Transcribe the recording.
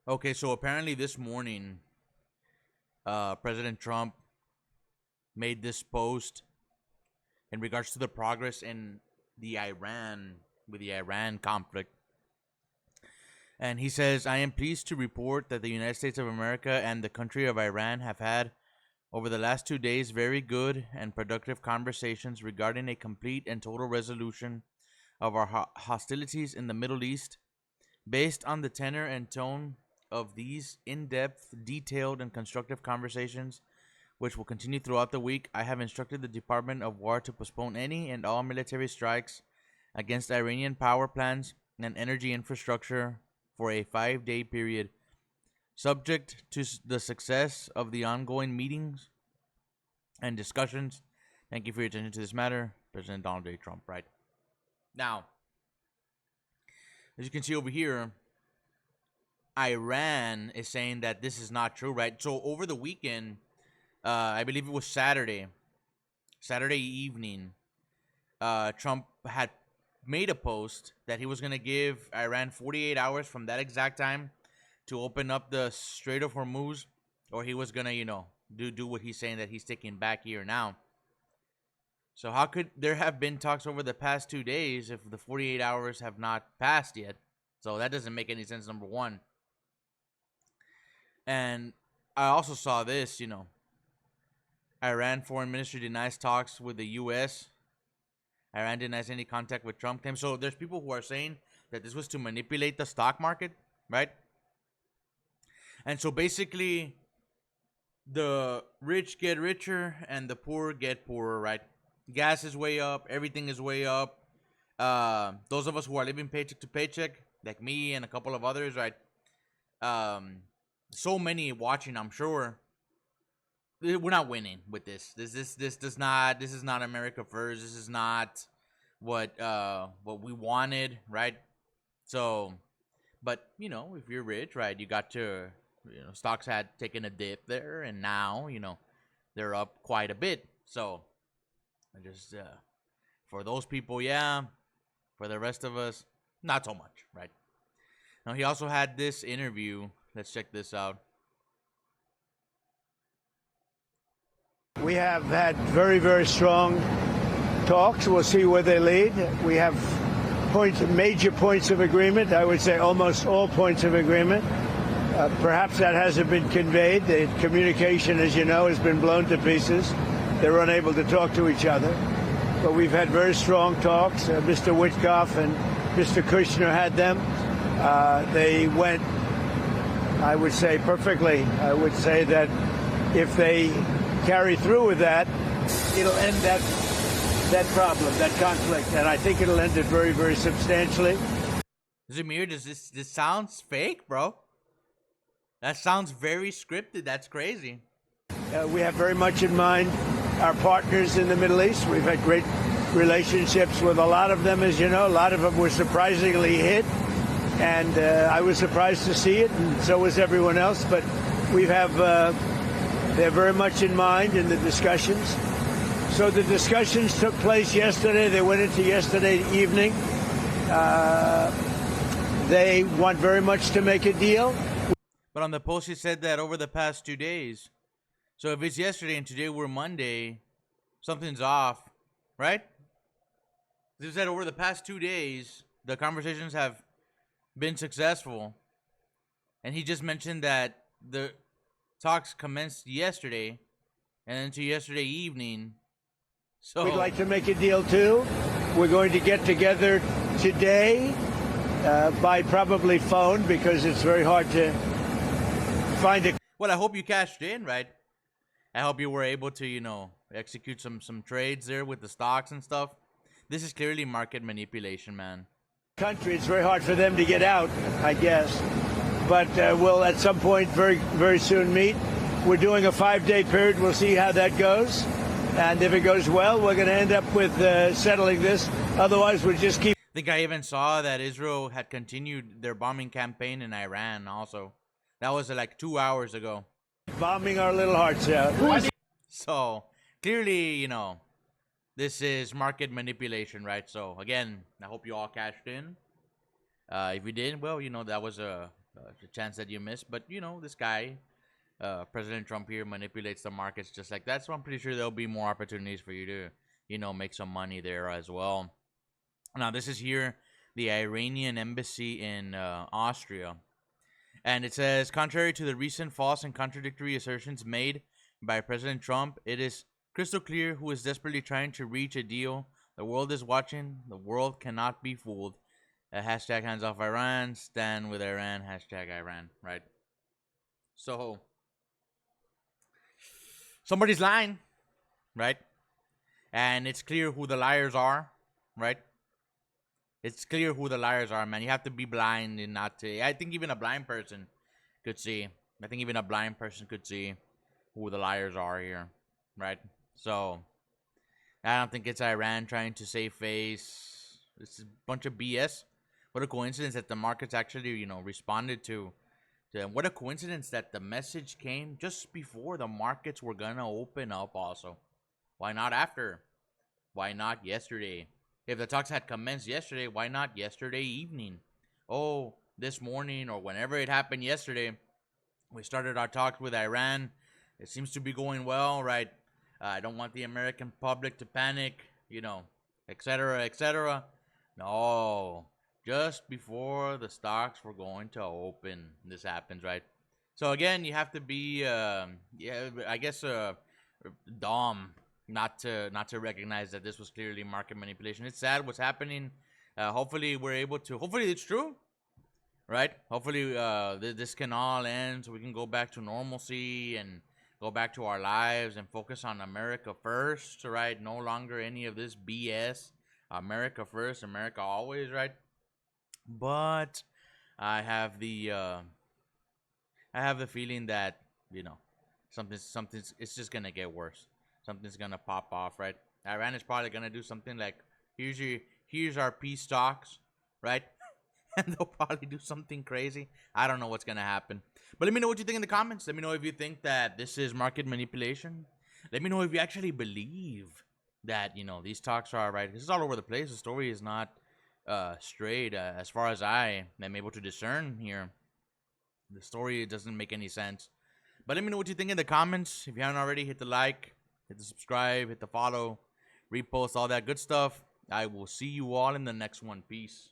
Okay, so apparently this morning, President Trump made this post in regards to the progress in the Iran conflict. And he says, I am pleased to report that the United States of America and the country of Iran have had, over the last 2 days, very good and productive conversations regarding a complete and total resolution of our hostilities in the Middle East. Based on the tenor and tone of these in-depth, detailed, and constructive conversations, which will continue throughout the week, I have instructed the Department of War to postpone any and all military strikes against Iranian power plants and energy infrastructure for a 5-day period, subject to the success of the ongoing meetings and discussions. Thank you for your attention to this matter, President Donald J. Trump. Right now, as you can see over here, Iran is saying that this is not true, right? So over the weekend, I believe it was Saturday evening, Trump had made a post that he was going to give Iran 48 hours from that exact time to open up the Strait of Hormuz, or he was going to, do what he's saying that he's taking back here now. So how could there have been talks over the past 2 days if the 48 hours have not passed yet? So that doesn't make any sense, number one. And I also saw this, Iran foreign ministry denies talks with the U.S. Iran denies any contact with Trump claims. So there's people who are saying that this was to manipulate the stock market, right? And so basically, the rich get richer and the poor get poorer, right? Gas is way up. Everything is way up. Those of us who are living paycheck to paycheck, like me and a couple of others, right? So many watching, I'm sure. We're not winning with this. This is not America first. This is not what we wanted, right? So, but if you're rich, right, you got to, stocks had taken a dip there, and now they're up quite a bit. So, I just for those people, yeah. For the rest of us, not so much, right? Now he also had this interview. Let's check this out. We have had very, very strong talks. We'll see where they lead. We have major points of agreement. I would say almost all points of agreement. Perhaps that hasn't been conveyed. The communication, as you know, has been blown to pieces. They're unable to talk to each other. But we've had very strong talks. Mr. Witkoff and Mr. Kushner had them. They went, I would say, perfectly. I would say that if they carry through with that, it'll end that problem, that conflict, and I think it'll end it very, very substantially. Zamir, does this sounds fake, bro? That sounds very scripted. That's crazy. We have very much in mind our partners in the Middle East. We've had great relationships with a lot of them, as you know. A lot of them were surprisingly hit, and I was surprised to see it, and so was everyone else. But we have they're very much in mind in the discussions. So the discussions took place yesterday. They went into yesterday evening. They want very much to make a deal. But on the post, he said that over the past 2 days. So if it's yesterday and today we're Monday, something's off, right? He said over the past 2 days, the conversations have been successful. And he just mentioned that the talks commenced yesterday and into yesterday evening. So we'd like to make a deal too. We're going to get together today by probably phone because it's very hard to find a... Well, I hope you cashed in, right? I hope you were able to, execute some trades there with the stocks and stuff. This is clearly market manipulation, man. Country, it's very hard for them to get out, I guess. But we'll at some point very, very soon meet. We're doing a 5-day period. We'll see how that goes. And if it goes well, we're going to end up with settling this. Otherwise, we'll just keep... I think I even saw that Israel had continued their bombing campaign in Iran also. That was like 2 hours ago. Bombing our little hearts out. So, clearly, this is market manipulation, right? So, again, I hope you all cashed in. If you didn't, well, that was a The chance that you miss. But you know, this guy, President Trump here, manipulates the markets just like that. So I'm pretty sure there'll be more opportunities for you to, you know, make some money there as well. Now, this is here the Iranian embassy in Austria. And it says, contrary to the recent false and contradictory assertions made by President Trump, it is crystal clear who is desperately trying to reach a deal. The world is watching. The world cannot be fooled. Hashtag hands off Iran. Stand with Iran. Hashtag Iran. Right? So, somebody's lying. Right? And it's clear who the liars are. Right? It's clear who the liars are, man. You have to be blind and not to. I think even a blind person could see. I think even a blind person could see who the liars are here, right? So I don't think it's Iran trying to save face. This is a bunch of BS. What a coincidence that the markets actually, you know, responded to. What a coincidence that the message came just before the markets were gonna open up. Also, why not after? Why not yesterday? If the talks had commenced yesterday, why not yesterday evening? Oh, this morning or whenever it happened yesterday, we started our talks with Iran. It seems to be going well, right? I don't want the American public to panic, you know, etc., etc. No, just before the stocks were going to open, this happens, right? So again, you have to be, yeah, I guess, dumb not to recognize that this was clearly market manipulation. It's sad what's happening. Hopefully we're able to. Hopefully it's true, right? Hopefully this can all end so we can go back to normalcy and go back to our lives and focus on America first, right? No longer any of this BS. America first, America always, right? But I have the feeling that, you know, something's it's just gonna get worse. Something's gonna pop off, right? Iran is probably gonna do something like, here's our peace talks, right? And they'll probably do something crazy. I don't know what's gonna happen. But let me know what you think in the comments. Let me know if you think that this is market manipulation. Let me know if you actually believe that, you know, these talks are right. This is all over the place. The story is not straight as far as I am able to discern here. The story doesn't make any sense. But let me know what you think in the comments. If you haven't already, hit the like, hit the subscribe, hit the follow, repost, all that good stuff. I will see you all in the next one. Peace.